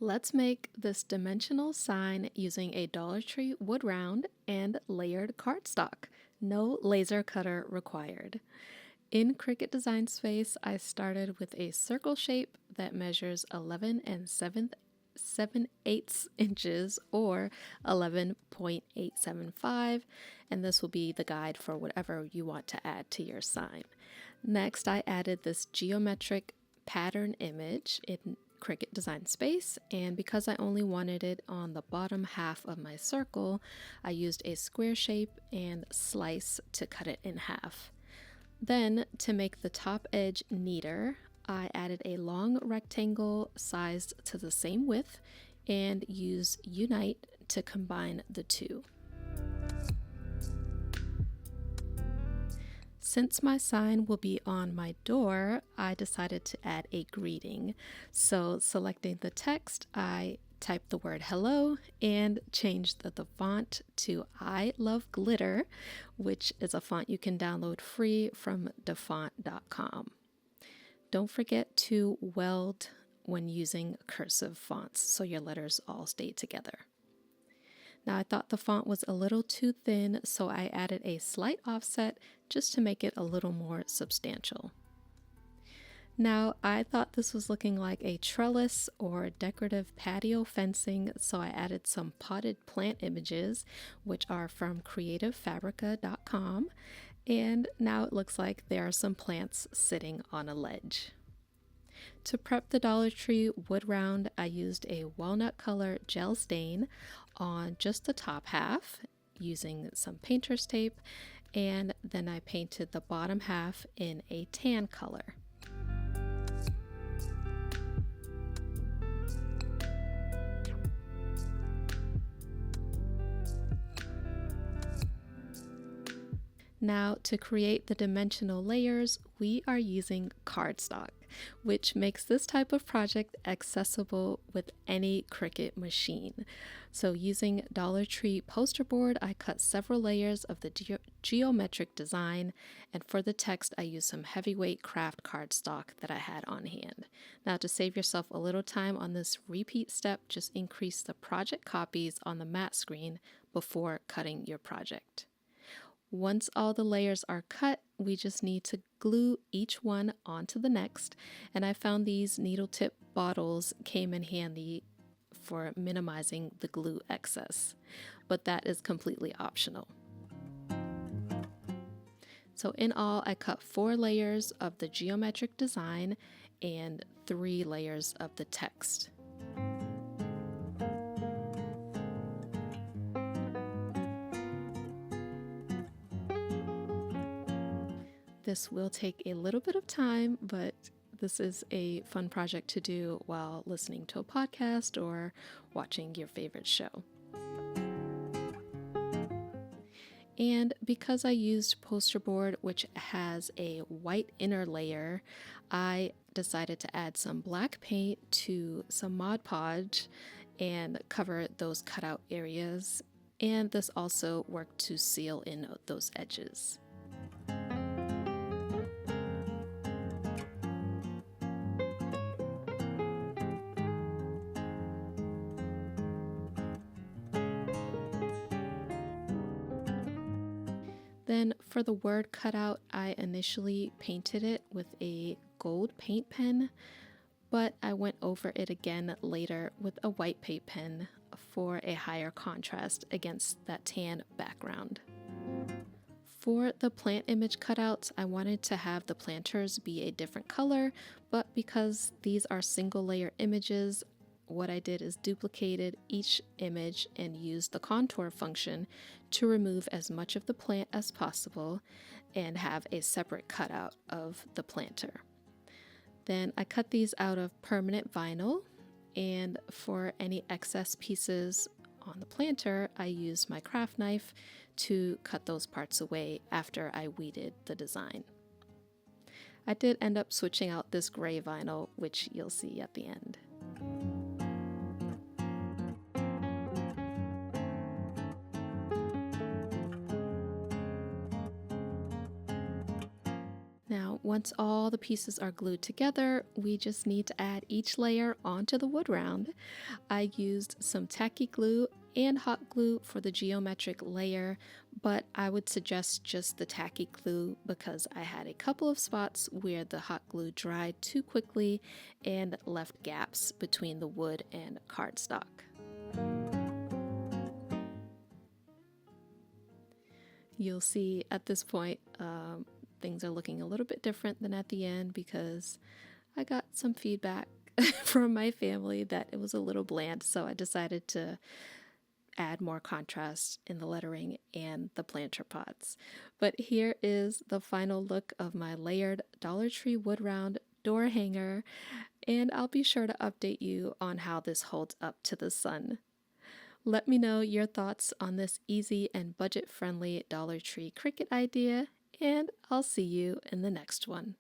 Let's make this dimensional sign using a Dollar Tree wood round and layered cardstock. No laser cutter required. In Cricut Design Space, I started with a circle shape that measures 11 and 7/8 inches or 11.875, and this will be the guide for whatever you want to add to your sign. Next, I added this geometric pattern image in Cricut Design Space, and because I only wanted it on the bottom half of my circle, I used a square shape and slice to cut it in half. Then, to make the top edge neater, I added a long rectangle sized to the same width and used Unite to combine the two. Since my sign will be on my door, I decided to add a greeting. So selecting the text, I typed the word hello and changed the font to I Love Glitter, which is a font you can download free from dafont.com. Don't forget to weld when using cursive fonts so your letters all stay together. Now I thought the font was a little too thin, so I added a slight offset just to make it a little more substantial. Now I thought this was looking like a trellis or decorative patio fencing, so I added some potted plant images, which are from creativefabrica.com, and now it looks like there are some plants sitting on a ledge. To prep the Dollar Tree wood round, I used a walnut color gel stain on just the top half using some painter's tape, and then I painted the bottom half in a tan color. Now, to create the dimensional layers, we are using cardstock, which makes this type of project accessible with any Cricut machine. So using Dollar Tree Posterboard, I cut several layers of the geometric design, and for the text, I used some heavyweight Kraft Cardstock that I had on hand. Now, to save yourself a little time on this repeat step, just increase the project copies on the matte screen before cutting your project. Once all the layers are cut, we just need to glue each one onto the next, and I found these needle tip bottles came in handy for minimizing the glue excess, but that is completely optional. So in all, I cut 4 layers of the geometric design and 3 layers of the text. This will take a little bit of time, but this is a fun project to do while listening to a podcast or watching your favorite show. And because I used Posterboard, which has a white inner layer, I decided to add some black paint to some Mod Podge and cover those cutout areas. And this also worked to seal in those edges. Then for the word cutout, I initially painted it with a gold paint pen, but I went over it again later with a white paint pen for a higher contrast against that tan background. For the plant image cutouts, I wanted to have the planters be a different color, but because these are single layer images, what I did is duplicated each image and used the contour function to remove as much of the plant as possible and have a separate cutout of the planter. Then I cut these out of permanent vinyl, and for any excess pieces on the planter, I used my craft knife to cut those parts away after I weeded the design. I did end up switching out this gray vinyl, which you'll see at the end. Now, once all the pieces are glued together, we just need to add each layer onto the wood round. I used some tacky glue and hot glue for the geometric layer, but I would suggest just the tacky glue because I had a couple of spots where the hot glue dried too quickly and left gaps between the wood and cardstock. You'll see at this point, things are looking a little bit different than at the end because I got some feedback from my family that it was a little bland, so I decided to add more contrast in the lettering and the planter pots. But here is the final look of my layered Dollar Tree wood round door hanger, and I'll be sure to update you on how this holds up to the sun. Let me know your thoughts on this easy and budget-friendly Dollar Tree Cricut idea, and I'll see you in the next one.